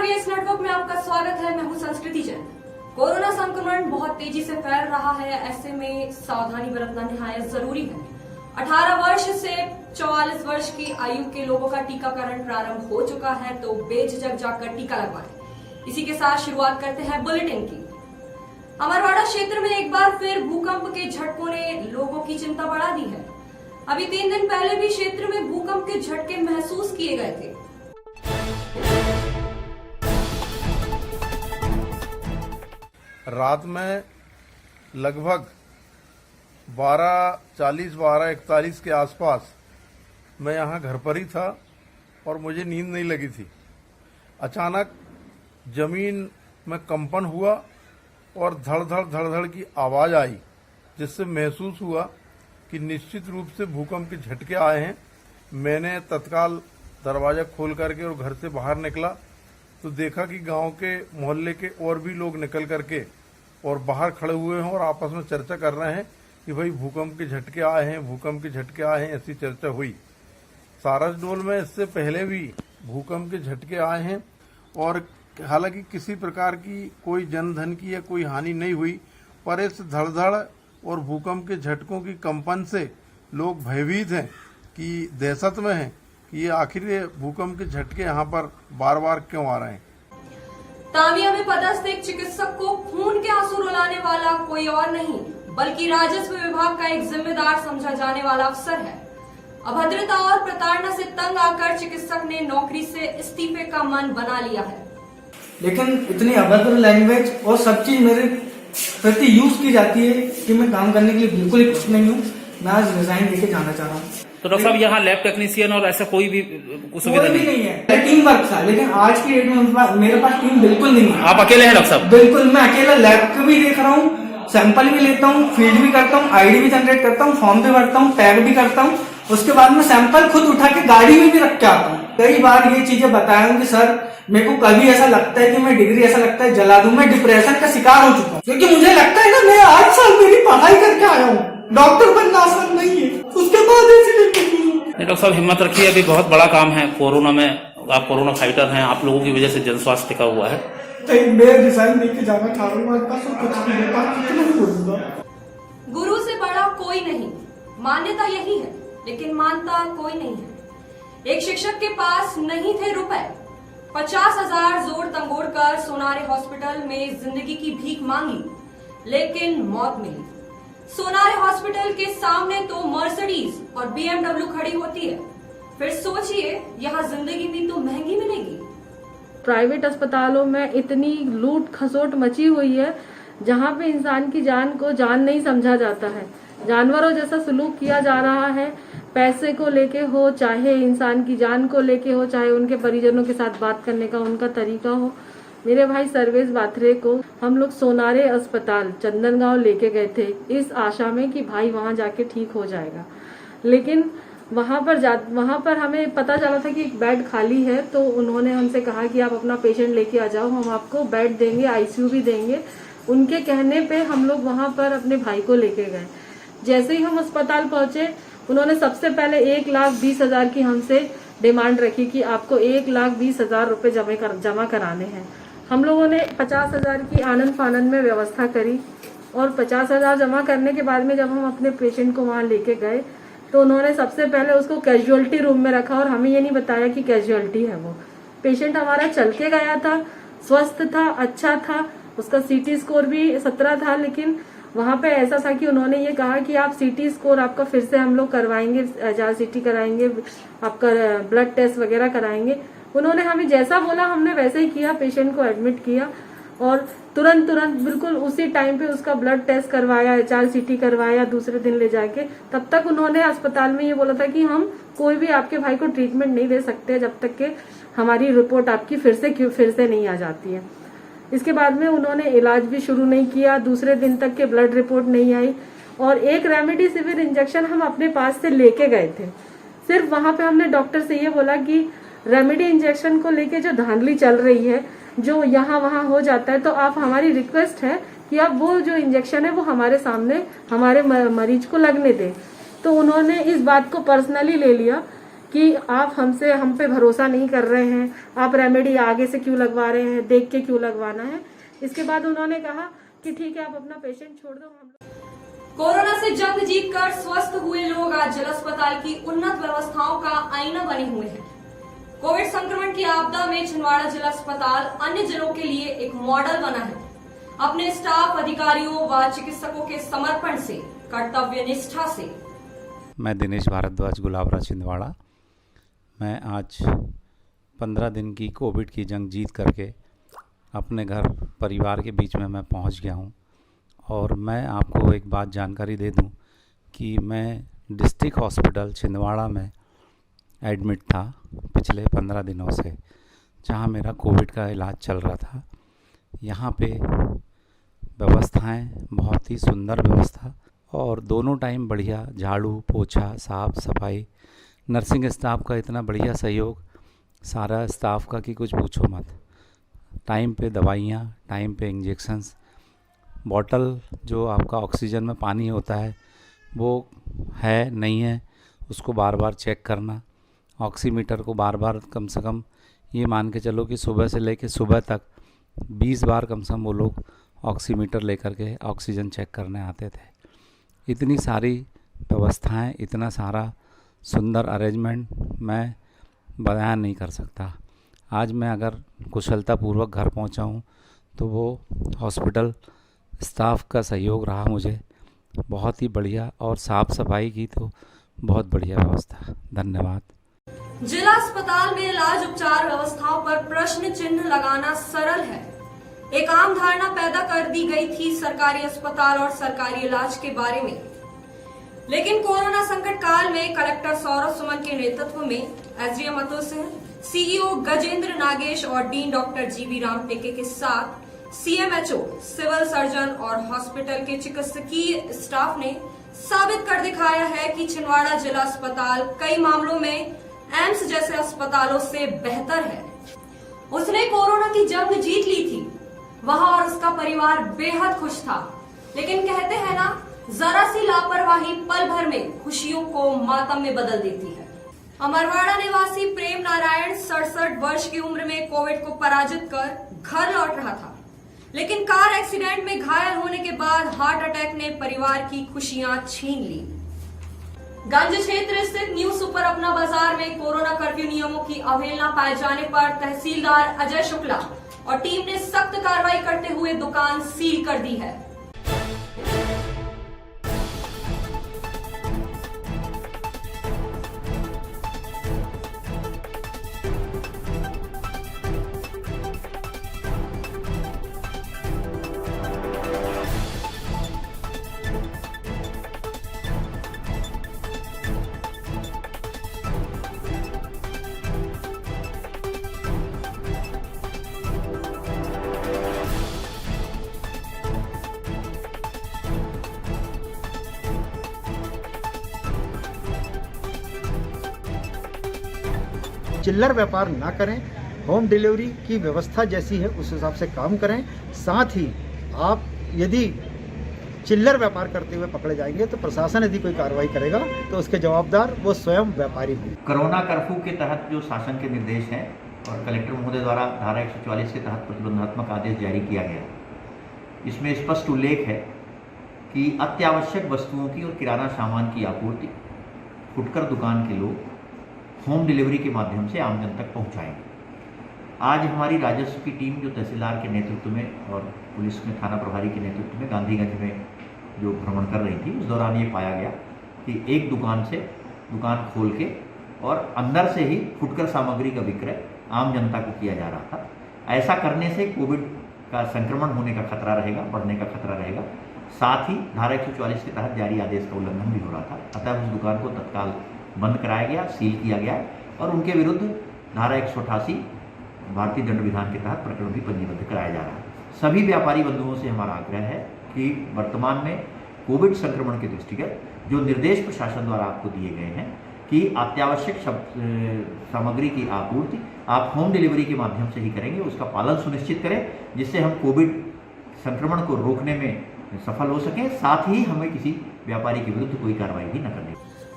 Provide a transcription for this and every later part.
RVS network में आपका स्वागत है। मैं हूं संस्कृति जैन। कोरोना संक्रमण बहुत तेजी से फैल रहा है, ऐसे में सावधानी बरतना निहायत जरूरी है। 18 वर्ष से 44 वर्ष की आयु के लोगों का टीकाकरण प्रारंभ हो चुका है, तो बेझिझक जाकर टीका लगवाएं। इसी के साथ शुरुआत करते हैं बुलेटिन की। अमरवाड़ा क्षेत्र में एक बार फिर भूकंप के झटकों ने लोगों की चिंता बढ़ा दी है। अभी 3 दिन पहले भी क्षेत्र में भूकंप के झटके महसूस किए गए थे। रात में लगभग 12:40 12:41 के आसपास मैं यहाँ घर पर ही था और मुझे नींद नहीं लगी थी। अचानक जमीन में कंपन हुआ और धड़-धड़ की आवाज आई, जिससे महसूस हुआ कि निश्चित रूप से भूकंप के झटके आए हैं। मैंने तत्काल दरवाजा खोल करके और घर से बाहर निकला तो देखा कि गांव के मोहल्ले के और भी लोग निकल करके और बाहर खड़े हुए हैं और आपस में चर्चा कर रहे हैं कि भाई भूकंप के झटके आए हैं, भूकंप के झटके आए हैं, ऐसी चर्चा हुई। सारसडोल में इससे पहले भी भूकंप के झटके आए हैं और हालांकि किसी प्रकार की कोई जनधन की या कोई हानि नहीं हुई, पर इस धड़धड़ और भूकंप के झटकों की कंपन से लोग भयभीत हैं कि दहशत में हैं कि ये आखिर भूकंप के झटके यहाँ पर बार बार क्यों आ रहे हैं। तामिया में पदस्थ एक चिकित्सक को खून के आंसू रुलाने वाला कोई और नहीं बल्कि राजस्व विभाग का एक जिम्मेदार समझा जाने वाला अफसर है। अभद्रता और प्रताड़ना से तंग आकर चिकित्सक ने नौकरी से इस्तीफे का मन बना लिया है। लेकिन इतनी अभद्र लैंग्वेज और सब चीज मेरे प्रति यूज की जाती है कि मैं काम करने के लिए बिल्कुल ही खुश नहीं हूँ। मैं आज रिजाइन देके जाना चाह रहा हूँ। तो डॉक्टर साहब यहाँ लैब टेक्नीशियन और ऐसा कोई भी सुविधा नहीं है। टीम वर्क था, लेकिन आज की डेट में मेरे पास टीम बिल्कुल नहीं है। आप अकेले हैं डॉक्टर साहब? बिल्कुल, मैं अकेला लैब को भी देख रहा हूँ, सैंपल भी लेता हूँ, फील्ड भी करता हूँ, आईडी भी जनरेट करता हूँ, फॉर्म भी भरता हूँ, टैग भी करता हूँ। उसके बाद में सैंपल खुद उठा के गाड़ी में भी रख के आता हूँ। कई बार ये चीजें बताया हूँ कि सर मेरे को कभी ऐसा लगता है कि मैं डिग्री ऐसा लगता है जला दूं। मैं डिप्रेशन का शिकार हो चुका हूँ, क्योंकि मुझे लगता है ना मैं 8 साल मेरी पढ़ाई करके आया हूँ, डॉक्टर बनना आसान नहीं है। उसके बाद डॉक्टर साहब हिम्मत रखिए, अभी बहुत बड़ा काम है। कोरोना में आप कोरोना फाइटर हैं, आप लोगों की वजह से जन स्वास्थ्य टिका हुआ है। मैं रिजाइन लेके जाना चाह रहा हूँ। गुरु से बड़ा कोई नहीं, मान्यता यही है, लेकिन मानता कोई नहीं है। एक शिक्षक के पास नहीं थे रुपए, 50,000 जोड़ तंगोड़ कर सोनारे हॉस्पिटल में जिंदगी की भीख मांगी, लेकिन मौत मिली। सोनारे हॉस्पिटल के सामने तो मर्सिडीज और BMW खड़ी होती है, फिर सोचिए यहाँ जिंदगी भी तो महंगी मिलेगी। प्राइवेट अस्पतालों में इतनी लूट खसोट मची हुई है जहाँ पे इंसान की जान को जान नहीं समझा जाता है, जानवरों जैसा सलूक किया जा रहा है। पैसे को लेके हो, चाहे इंसान की जान को लेके हो, चाहे उनके परिजनों के साथ बात करने का उनका तरीका हो। मेरे भाई सर्वेश बाथरे को हम लोग सोनारे अस्पताल चंदनगांव लेके गए थे इस आशा में कि भाई वहां जाके ठीक हो जाएगा, लेकिन वहां पर हमें पता चला था कि एक बेड खाली है। तो उन्होंने हमसे कहा कि आप अपना पेशेंट लेके आ जाओ, हम आपको बेड देंगे, ICU भी देंगे। उनके कहने पे हम लोग वहां पर अपने भाई को लेके गए। जैसे ही हम अस्पताल पहुंचे, उन्होंने सबसे पहले 1,20,000 की हमसे डिमांड रखी कि आपको 1,20,000 रुपए जमा कराने हैं। हम लोगों ने 50,000 की आनंद फानंद में व्यवस्था करी और 50,000 जमा करने के बाद में जब हम अपने पेशेंट को वहां लेके गए तो उन्होंने सबसे पहले उसको कैजुअलिटी रूम में रखा और हमें ये नहीं बताया कि कैजुअलिटी है। वो पेशेंट हमारा चल के गया था, स्वस्थ था, अच्छा था, उसका CT स्कोर भी 17 था, लेकिन वहां पे ऐसा था कि उन्होंने ये कहा कि आप CT स्कोर आपका फिर से हम लोग करवाएंगे, CT कराएंगे, आपका ब्लड टेस्ट वगैरह कराएंगे। उन्होंने हमें जैसा बोला हमने वैसे ही किया, पेशेंट को एडमिट किया और तुरंत बिल्कुल उसी टाइम पे उसका ब्लड टेस्ट करवाया, CT करवाया दूसरे दिन ले जाके। तब तक उन्होंने अस्पताल में ये बोला था कि हम कोई भी आपके भाई को ट्रीटमेंट नहीं दे सकते जब तक कि हमारी रिपोर्ट आपकी फिर से नहीं आ जाती है। इसके बाद में उन्होंने इलाज भी शुरू नहीं किया, दूसरे दिन तक के ब्लड रिपोर्ट नहीं आई और एक रेमडेसिविर इंजेक्शन हम अपने पास से लेके गए थे। सिर्फ वहां पे हमने डॉक्टर से ये बोला कि रेमेडी इंजेक्शन को लेके जो धांधली चल रही है, जो यहाँ वहाँ हो जाता है, तो आप हमारी रिक्वेस्ट है कि आप वो जो इंजेक्शन है वो हमारे सामने हमारे मरीज को लगने दें। तो उन्होंने इस बात को पर्सनली ले लिया कि आप हम पे भरोसा नहीं कर रहे हैं, आप रेमेडी आगे से क्यों लगवा रहे हैं, देख के क्यों लगवाना है। इसके बाद उन्होंने कहा कि ठीक है, आप अपना पेशेंट छोड़ दो, हम लोग। कोरोना से जंग जीतकर स्वस्थ हुए लोग आज जिला अस्पताल की उन्नत व्यवस्थाओं का आईना बने हुए हैं। कोविड संक्रमण की आपदा में छिंदवाड़ा जिला अस्पताल अन्य जिलों के लिए एक मॉडल बना है। अपने स्टाफ, अधिकारियों व चिकित्सकों के समर्पण से, कर्तव्य निष्ठा से। मैं दिनेश भारद्वाज, गुलाबरा, छिंदवाड़ा। मैं आज 15 दिन की कोविड की जंग जीत करके अपने घर परिवार के बीच में मैं पहुंच गया हूं। और मैं आपको एक बात जानकारी दे दूं कि मैं डिस्ट्रिक्ट हॉस्पिटल छिंदवाड़ा में एडमिट था पिछले 15 दिनों से, जहां मेरा कोविड का इलाज चल रहा था। यहां पे व्यवस्थाएं बहुत ही सुंदर व्यवस्था, और दोनों टाइम बढ़िया झाड़ू पोछा, साफ सफाई, नर्सिंग स्टाफ का इतना बढ़िया सहयोग, सारा स्टाफ का कि कुछ पूछो मत। टाइम पे दवाइयाँ, टाइम पे इंजेक्शंस, बॉटल जो आपका ऑक्सीजन में पानी होता है वो है नहीं है, उसको बार बार चेक करना। ऑक्सीमीटर को बार बार, कम से कम ये मान के चलो कि सुबह से लेके सुबह तक 20 बार कम से कम वो लोग ऑक्सीमीटर लेकर के ऑक्सीजन चेक करने आते थे। इतनी सारी व्यवस्थाएं, इतना सारा सुंदर अरेंजमेंट मैं बयान नहीं कर सकता। आज मैं अगर कुशलतापूर्वक घर पहुंचा हूं तो वो हॉस्पिटल स्टाफ का सहयोग रहा मुझे बहुत ही बढ़िया, और साफ सफाई की तो बहुत बढ़िया व्यवस्था। धन्यवाद। जिला अस्पताल में इलाज उपचार व्यवस्थाओं पर प्रश्न चिन्ह लगाना सरल है। एक आम धारणा पैदा कर दी गई थी सरकारी अस्पताल और सरकारी इलाज के बारे में, लेकिन कोरोना संकट काल में कलेक्टर सौरभ सुमन के नेतृत्व में एसडीएम अतुल सिंह, सीईओ गजेंद्र नागेश और डीन डॉक्टर जीवी राम टेके के साथ सीएमएचओ, सिविल सर्जन और हॉस्पिटल के चिकित्सकीय स्टाफ ने साबित कर दिखाया है कि छिंदवाड़ा जिला अस्पताल कई मामलों में एम्स जैसे अस्पतालों से बेहतर है। उसने कोरोना की जंग जीत ली थी, वह और उसका परिवार बेहद खुश था। लेकिन कहते हैं ना, जरा सी लापरवाही पल भर में खुशियों को मातम में बदल देती है। अमरवाड़ा निवासी प्रेम नारायण 67 वर्ष की उम्र में कोविड को पराजित कर घर लौट रहा था, लेकिन कार एक्सीडेंट में घायल होने के बाद हार्ट अटैक ने परिवार की खुशियां छीन ली। गंज क्षेत्र स्थित न्यू सुपर अपना बाजार में कोरोना कर्फ्यू नियमों की अवहेलना पाए जाने पर तहसीलदार अजय शुक्ला और टीम ने सख्त कार्रवाई करते हुए दुकान सील कर दी है। चिल्लर व्यापार ना करें, होम डिलीवरी की व्यवस्था जैसी है उस हिसाब से काम करें। साथ ही आप यदि चिल्लर व्यापार करते हुए पकड़े जाएंगे तो प्रशासन यदि कोई कार्रवाई करेगा तो उसके जवाबदार वो स्वयं व्यापारी होंगे। कोरोना कर्फ्यू के तहत जो शासन के निर्देश हैं और कलेक्टर महोदय द्वारा धारा 144 के तहत प्रतिबंधात्मक आदेश जारी किया गया, इसमें स्पष्ट उल्लेख है कि अत्यावश्यक वस्तुओं की और किराना सामान की आपूर्ति फुटकर दुकान के लोग होम डिलीवरी के माध्यम से आम जन तक पहुँचाएंगे। आज हमारी राजस्व की टीम जो तहसीलदार के नेतृत्व में और पुलिस में थाना प्रभारी के नेतृत्व में गांधीगंज में जो भ्रमण कर रही थी, उस दौरान ये पाया गया कि एक दुकान खोल के और अंदर से ही फुटकर सामग्री का विक्रय आम जनता को किया जा रहा था। ऐसा करने से कोविड का संक्रमण होने का खतरा रहेगा, बढ़ने का खतरा रहेगा। साथ ही धारा 144 के तहत जारी आदेश का उल्लंघन भी हो रहा था, अतः उस दुकान को तत्काल बंद कराया गया, सील किया गया और उनके विरुद्ध धारा 188 भारतीय दंड विधान के तहत प्रकरण भी पंजीबद्ध कराया जा रहा है। सभी व्यापारी बंधुओं से हमारा आग्रह है कि वर्तमान में कोविड संक्रमण के दृष्टिगत जो निर्देश प्रशासन द्वारा आपको दिए गए हैं कि अत्यावश्यक सामग्री की आपूर्ति आप होम डिलीवरी के माध्यम से ही करेंगे, उसका पालन सुनिश्चित करें, जिससे हम कोविड संक्रमण को रोकने में सफल हो सकें। साथ ही हमें किसी व्यापारी के विरुद्ध कोई कार्रवाई भी न करनी।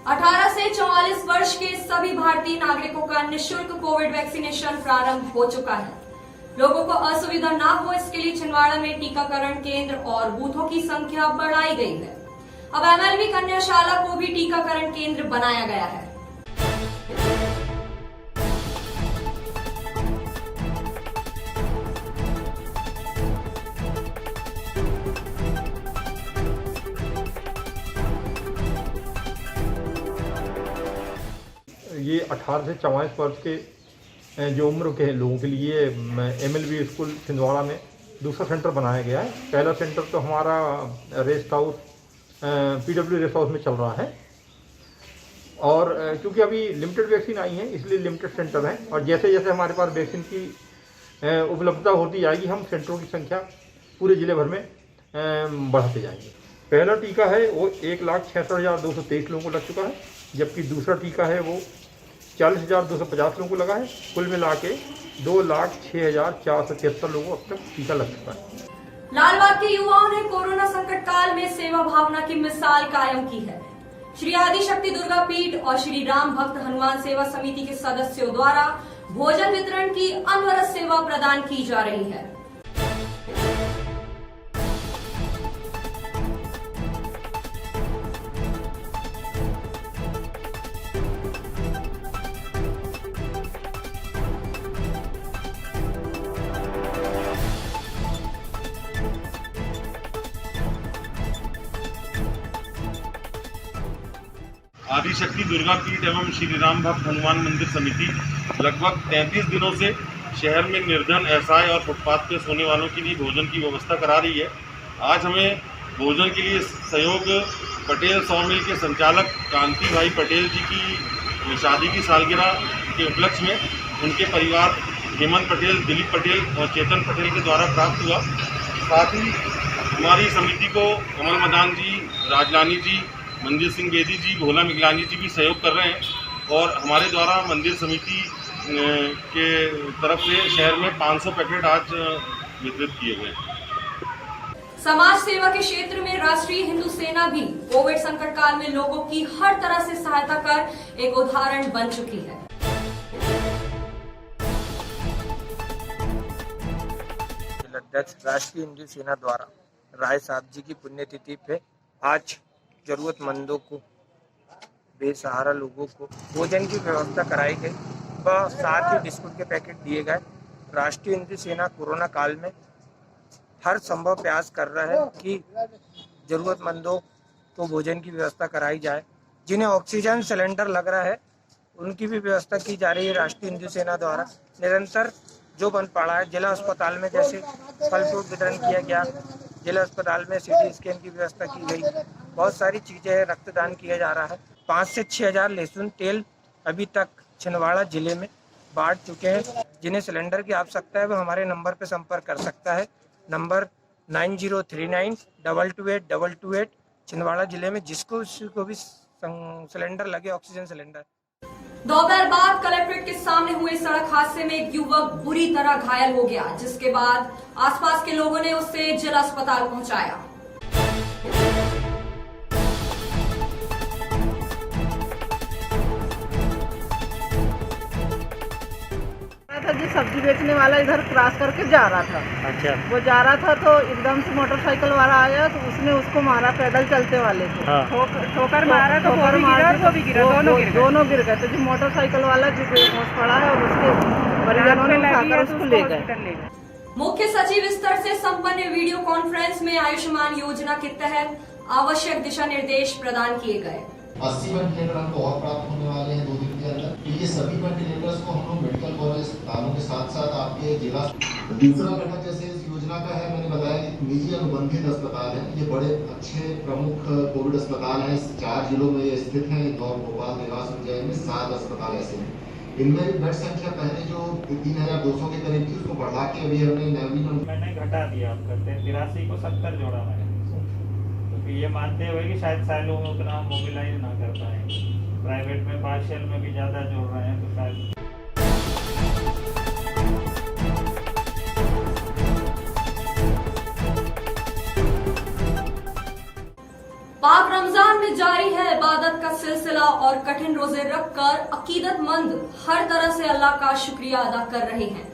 18 से 44 वर्ष के सभी भारतीय नागरिकों का निःशुल्क कोविड वैक्सीनेशन प्रारंभ हो चुका है। लोगों को असुविधा ना हो इसके लिए छिंदवाड़ा में टीकाकरण केंद्र और बूथों की संख्या बढ़ाई गई है। अब MLV कन्याशाला को भी टीकाकरण केंद्र बनाया गया है। ये 18 से 44 वर्ष के जो उम्र के लोगों के लिए MLV स्कूल छिंदवाड़ा में दूसरा सेंटर बनाया गया है। पहला सेंटर तो हमारा rest house PW rest house में चल रहा है और क्योंकि अभी लिमिटेड वैक्सीन आई है इसलिए लिमिटेड सेंटर है और जैसे जैसे हमारे पास वैक्सीन की उपलब्धता होती जाएगी हम सेंटरों की संख्या पूरे ज़िले भर में बढ़ाते जाएंगे। पहला टीका है वो 1,66,223 लोगों को लग चुका है, जबकि दूसरा टीका है वो 40,250 लोगों को लगा है। कुल मिला के 2,06,473 लोगों को अब तक टीका लग चुका है। लालबाग के युवाओं ने कोरोना संकट काल में सेवा भावना की मिसाल कायम की है। श्री आदिशक्ति दुर्गा पीठ और श्री राम भक्त हनुमान सेवा समिति के सदस्यों द्वारा भोजन वितरण की अनवरत सेवा प्रदान की जा रही है। आदिशक्ति दुर्गा पीठ एवं श्री राम भक्त हनुमान मंदिर समिति लगभग 33 दिनों से शहर में निर्धन, असहाय और फुटपाथ पे सोने वालों के लिए भोजन की व्यवस्था करा रही है। आज हमें भोजन के लिए सहयोग पटेल सॉमिल के संचालक कांति भाई पटेल जी की शादी की सालगिरह के उपलक्ष्य में उनके परिवार हेमंत पटेल, दिलीप पटेल और चेतन पटेल के द्वारा प्राप्त हुआ। साथ ही हमारी समिति को कमल मदान जी, राजलानी जी, मंदिर सिंह बेदी जी, भोला मिगलानी जी भी सहयोग कर रहे हैं और हमारे द्वारा मंदिर समिति के तरफ से शहर में 500 पैकेट आज वितरित किए गए। समाज सेवा के क्षेत्र में राष्ट्रीय हिंदू सेना भी कोविड संकट काल में लोगों की हर तरह से सहायता कर एक उदाहरण बन चुकी है। अध्यक्ष राष्ट्रीय हिंदू सेना द्वारा राय साहब जी की पुण्यतिथि पे आज जरूरतमंदों को, बेसहारा लोगों को भोजन की व्यवस्था कराई गई व साथ ही बिस्कुट के पैकेट दिए गए। राष्ट्रीय हिंदू सेना कोरोना काल में हर संभव प्रयास कर रहा है कि जरूरतमंदों को भोजन की व्यवस्था कराई जाए। जिन्हें ऑक्सीजन सिलेंडर लग रहा है उनकी भी व्यवस्था की जा रही है। राष्ट्रीय हिंदू सेना द्वारा निरंतर जो बन पड़ा है, जिला अस्पताल में जैसे फल फ्रूट वितरण किया गया, जिला अस्पताल में CT स्कैन की व्यवस्था की गई, बहुत सारी चीजें हैं, रक्तदान किया जा रहा है। 5 से 6 हज़ार लहसुन तेल अभी तक छिंदवाड़ा जिले में बांट चुके हैं। जिन्हें सिलेंडर की आवश्यकता है वो हमारे नंबर पर संपर्क कर सकता है। नंबर 9039228228 छिंदवाड़ा जिले में जिसको भी सिलेंडर लगे, ऑक्सीजन सिलेंडर। दोपहर बाद कलेक्ट्रेट के सामने हुए सड़क हादसे में एक युवक बुरी तरह घायल हो गया, जिसके बाद आसपास के लोगों ने उसे जिला अस्पताल पहुंचाया। जो सब्जी बेचने वाला इधर क्रॉस करके जा रहा था। अच्छा। वो जा रहा था तो एकदम से मोटरसाइकिल वाला आया तो उसने उसको मारा, पैदल चलते वाले को। हाँ। ठोकर मारा तो वो भी गिरा, दोनों गिर गए। तो जो मोटरसाइकिल वाला जो बेहोश पड़ा है और उसके परिजनों ने उठाकर उसको ले गए। मुख्य सचिव स्तर से संपन्न वीडियो कॉन्फ्रेंस में आयुष्मान योजना के तहत आवश्यक दिशा निर्देश प्रदान किए गए। 80 वेंटिलेटर हमको और प्राप्त होने वाले हैं 2 दिन के अंदर। तो ये सभी वेंटिलेटर्स को हम लोग मेडिकल कॉलेज अस्पतालों के साथ साथ आपके जिला। दूसरा घटक जैसे इस योजना का है, मैंने बताया कि निजी अनुबंधित अस्पताल है, ये बड़े अच्छे प्रमुख कोविड अस्पताल हैं। 4 जिलों में ये स्थित हैं, इंदौर, भोपाल, देवास, उज्जैन में 7 अस्पताल ऐसे हैं। इनमें बेड संख्या पहले जो 3200 के करीब थी उसको बढ़ा के अभी हमने मैंने घटा दिया। आप करते हैं 83 को 70 जोड़ा है, क्योंकि ये मानते हुए कि शायद सालों में उतना मोबिलाइज ना कर पाएंगे। प्राइवेट में पार्शियल में भी ज़्यादा जोड़ रहे हैं तो शायद। पाक रमजान में जारी है इबादत का सिलसिला और कठिन रोजे रखकर अकीदतमंद हर तरह से अल्लाह का शुक्रिया अदा कर रहे हैं।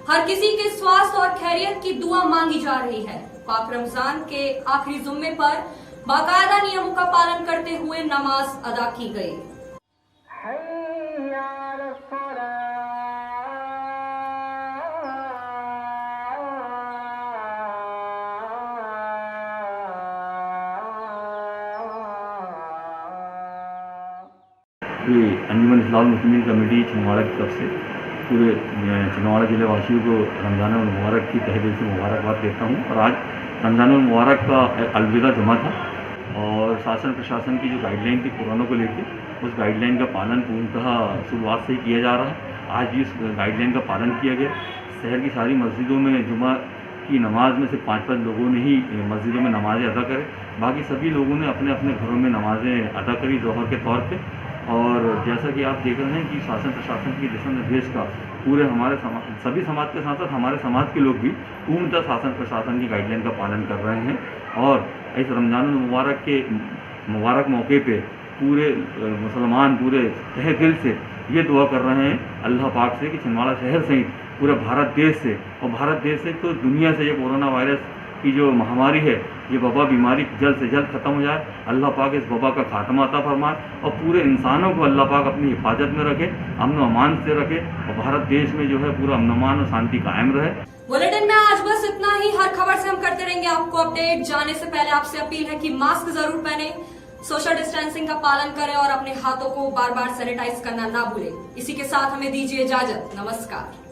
हर किसी के स्वास्थ्य और खैरियत की दुआ मांगी जा रही है। पाक रमजान के आखिरी जुम्मे पर बाकायदा नियमों का पालन करते हुए नमाज अदा की गई। अंजुमन इस्लाम मुस्लिमीन कमेटी छिंदवाड़ा की तरफ से पूरे छिंदवाड़ा जिले वासियों को रमज़ान मुबारक की तहे दिल से मुबारकबाद देता हूँ। और आज रमज़ान मुबारक का अलविदा जुमा था और शासन प्रशासन की जो गाइडलाइन थी कोरोना को लेकर, उस गाइडलाइन का पालन पूर्णतः शुरुआत से ही किया जा रहा है। आज भी उस गाइडलाइन का पालन किया गया। शहर की सारी मस्जिदों में जुमा की नमाज में से 5-5 लोगों ने ही मस्जिदों में नमाज़ें अदा करें, बाकी सभी लोगों ने अपने अपने घरों में नमाज़ें अदा करी जोहर के तौर पे। और जैसा कि आप देख रहे हैं कि शासन प्रशासन के दिशा निर्देश का पूरे हमारे सभी समाज के साथ साथ हमारे समाज के लोग भी पूर्णतः शासन प्रशासन की गाइडलाइन का पालन कर रहे हैं। और इस रमज़ान मुबारक के मुबारक मौके पे पूरे मुसलमान पूरे तहे दिल से ये दुआ कर रहे हैं अल्लाह पाक से कि छिंदवाड़ा शहर सहित पूरे भारत देश से, और भारत देश से तो दुनिया से ये कोरोना वायरस की जो महामारी है, ये वबा बीमारी जल्द से जल्द ख़त्म हो जाए। अल्लाह पाक इस वबा का खात्मा अता फरमाए और पूरे इंसानों को अल्लाह पाक अपनी हिफाजत में रखे, अमन अमान से रखे और भारत देश में जो है पूरा अमन अमान और शांति कायम रहे। बुलेटिन में आज बस इतना ही। हर खबर से हम करते रहेंगे आपको अपडेट। जाने से पहले आपसे अपील है कि मास्क जरूर पहने, सोशल डिस्टेंसिंग का पालन करें और अपने हाथों को बार बार सैनिटाइज करना ना भूलें। इसी के साथ हमें दीजिए इजाजत। नमस्कार।